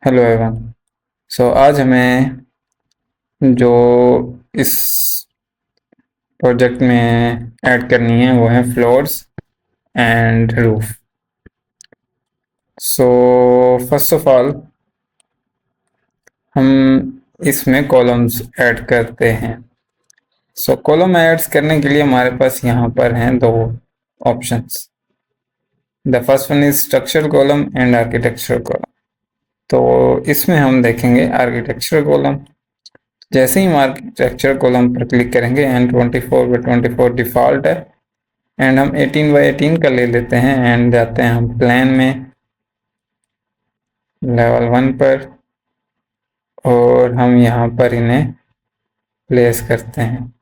Hello everyone. आज हमें जो इस प्रोजेक्ट में ऐड करनी है वो है floors and roof. So first of all हम इसमें कॉलम्स ऐड करते हैं। कॉलम ऐड्स करने के लिए हमारे पास यहाँ पर हैं दो options. The first one is structure column and architecture column. तो इसमें हम देखेंगे आर्किटेक्चर कॉलम। जैसे ही हम आर्किटेक्चर कॉलम पर क्लिक करेंगे एंड 24/24 डिफ़ॉल्ट है एंड हम 18/18 का ले लेते हैं एंड जाते हैं हम प्लान में लेवल 1 पर और हम यहाँ पर इन्हें प्लेस करते हैं।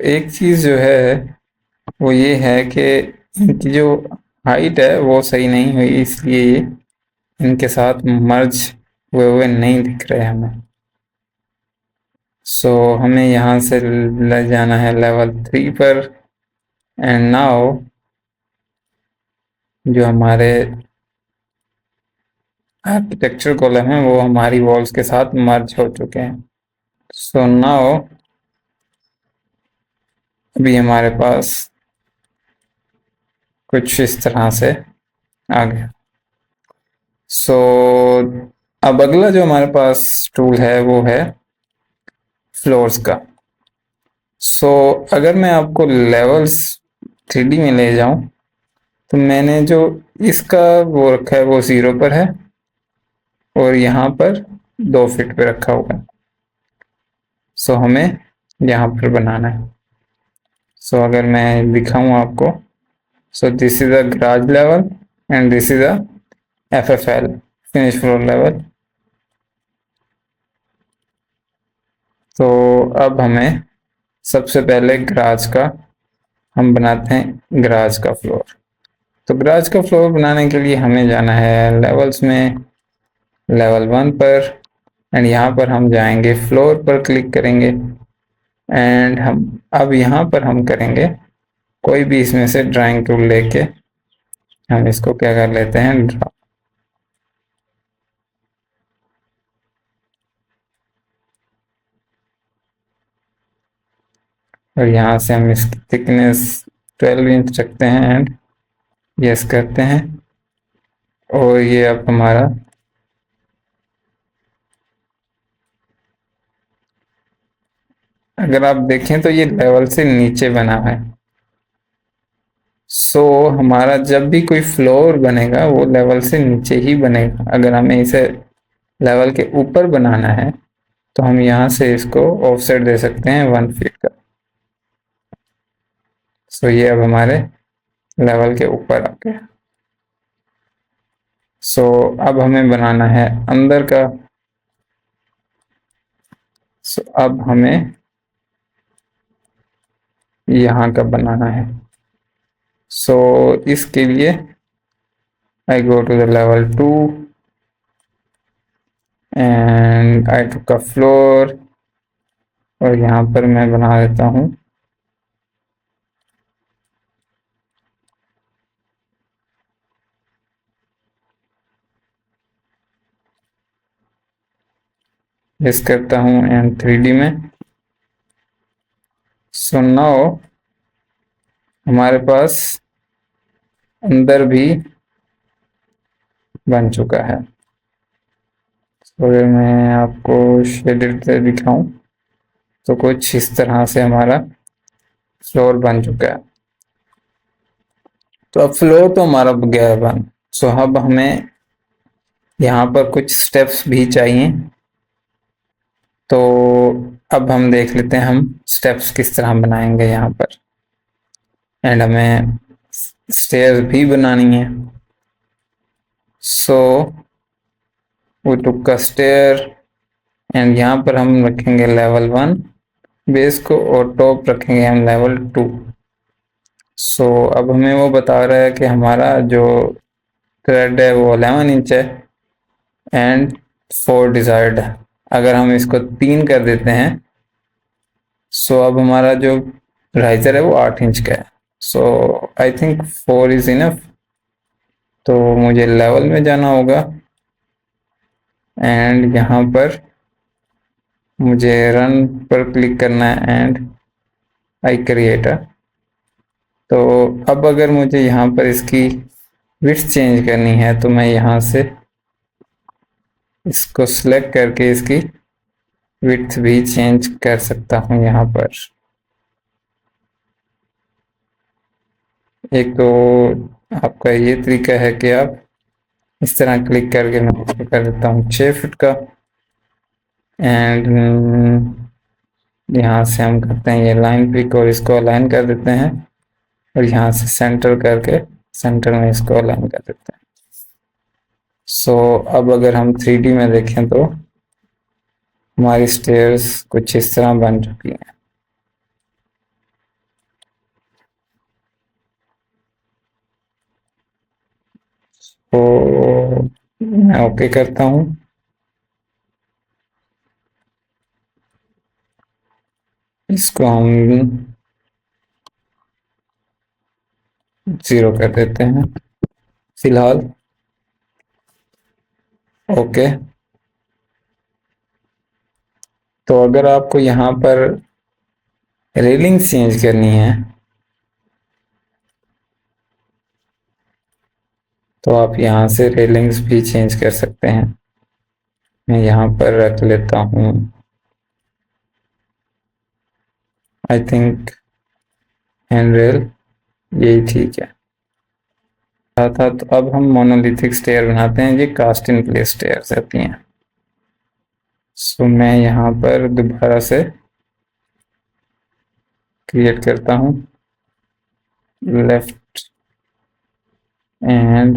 एक चीज़ जो है वो ये है कि इनकी जो हाइट है वो सही नहीं हुई, इसलिए ये इनके साथ मर्ज हुए हुए नहीं दिख रहे हमें। हमें यहाँ से ले जाना है लेवल 3 पर एंड नाउ जो हमारे आर्किटेक्चर कॉलम है वो हमारी वॉल्स के साथ मर्ज हो चुके हैं। नाउ अभी हमारे पास कुछ इस तरह से आ गया। अब अगला जो हमारे पास टूल है वो है फ्लोर्स का। अगर मैं आपको लेवल्स 3D में ले जाऊं तो मैंने जो इसका वो रखा है वो 0 पर है और यहाँ पर 2 फीट पे रखा हुआ है। हमें यहाँ पर बनाना है। अगर मैं दिखाऊं आपको, this is a garage level and this is a FFL finish floor level. अब हमें सबसे पहले गराज का हम बनाते हैं गराज का फ्लोर। गराज का फ्लोर बनाने के लिए हमें जाना है लेवल्स में लेवल 1 पर एंड यहाँ पर हम जाएंगे फ्लोर पर क्लिक करेंगे एंड हम अब यहाँ पर हम करेंगे कोई भी इसमें से ड्राइंग टूल लेके हम इसको क्या कर लेते हैं ड्रा। और यहाँ से हम इसकी थिकनेस 12 इंच रखते हैं एंड यस करते हैं और ये अब हमारा अगर आप देखें तो ये लेवल से नीचे बना है। हमारा जब भी कोई फ्लोर बनेगा वो लेवल से नीचे ही बनेगा। अगर हमें इसे लेवल के ऊपर बनाना है तो हम यहाँ से इसको ऑफसेट दे सकते हैं 1 फीट का। ये अब हमारे लेवल के ऊपर आ गया। अब हमें बनाना है अंदर का। अब हमें यहाँ का बनाना है। इसके लिए I go to the level 2 and I took a floor और यहाँ पर मैं बना देता हूँ इस करता हूँ एंड 3D में। नाउ हमारे पास अंदर भी बन चुका है। अगर मैं आपको शेडेड से दिखाऊं तो कुछ इस तरह से हमारा फ्लोर बन चुका है। अब फ्लोर तो हमारा गया है बन। अब हमें यहाँ पर कुछ स्टेप्स भी चाहिए। तो अब हम देख लेते हैं हम स्टेप्स किस तरह बनाएंगे यहाँ पर एंड हमें स्टेयर्स भी बनानी है। वो टुक का स्टेयर एंड यहाँ पर हम रखेंगे लेवल 1 बेस को और टॉप रखेंगे हम लेवल 2। अब हमें वो बता रहा है कि हमारा जो थ्रेड है वो 11 इंच है एंड 4 डिजायर्ड है। अगर हम इसको 3 कर देते हैं, सो अब हमारा जो राइजर है वो 8 इंच का है। सो आई थिंक 4 इज इनफ। तो मुझे लेवल में जाना होगा एंड यहाँ पर मुझे रन पर क्लिक करना है एंड आई क्रिएट। तो अब अगर मुझे यहाँ पर इसकी विड्थ चेंज करनी है तो मैं यहाँ से इसको सिलेक्ट करके इसकी विड्थ भी चेंज कर सकता हूँ। यहाँ पर एक तो आपका ये तरीका है कि आप इस तरह क्लिक करके मैं इसको कर देता हूँ 6 फीट का एंड यहाँ से हम करते हैं ये लाइन पिक और इसको अलाइन कर देते हैं और यहाँ से सेंटर करके सेंटर में इसको अलाइन कर देते हैं। सो अब अगर हम 3D में देखें तो हमारी स्टेयर्स कुछ इस तरह बन चुकी हैं। तो मैं ओके करता हूँ। इसको हम 0 कर देते हैं फिलहाल। ओके। तो अगर आपको यहाँ पर रेलिंग चेंज करनी है तो आप यहाँ से रेलिंग्स भी चेंज कर सकते हैं। मैं यहाँ पर रख लेता हूँ आई थिंक हैंडरेल, यही ठीक है। था तो अब हम मोनोलिथिक स्टेयर बनाते हैं। ये कास्ट इन प्लेस स्टेयर्स रहती हैं। सो मैं यहाँ पर दोबारा से क्रिएट करता हूँ लेफ्ट एंड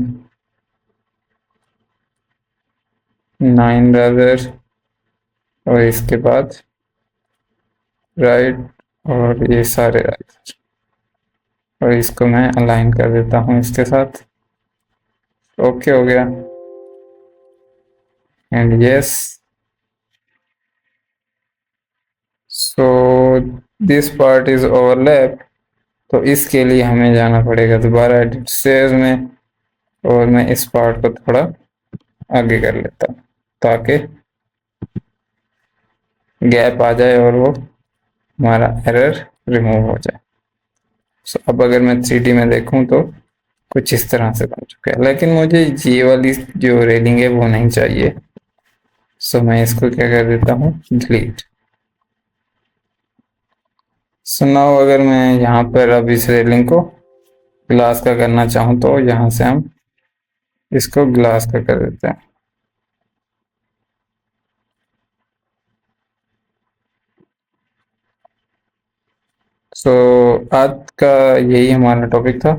9 रादर और इसके बाद राइट और ये सारे राइट और इसको मैं अलाइन कर देता हूँ इसके साथ। ओके हो गया and yes. So this part is overlap. तो इसके लिए हमें जाना पड़ेगा दोबारा एडिट स्टेयर्स में और मैं इस पार्ट को थोड़ा आगे कर लेता हूँ ताकि गैप आ जाए और वो हमारा एरर रिमूव हो जाए। सो अब अगर मैं 3D में देखूं तो कुछ इस तरह से बन चुका है, लेकिन मुझे ये वाली जो रेलिंग है वो नहीं चाहिए। सो मैं इसको क्या कर देता हूँ डिलीट। सो नाउ अगर मैं यहाँ पर अब इस रेलिंग को ग्लास का करना चाहूँ तो यहाँ से हम इसको ग्लास का कर देते हैं। सो आज का यही हमारा टॉपिक था।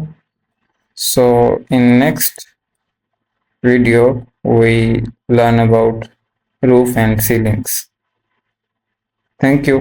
So in next video we learn about roof and ceilings. Thank you.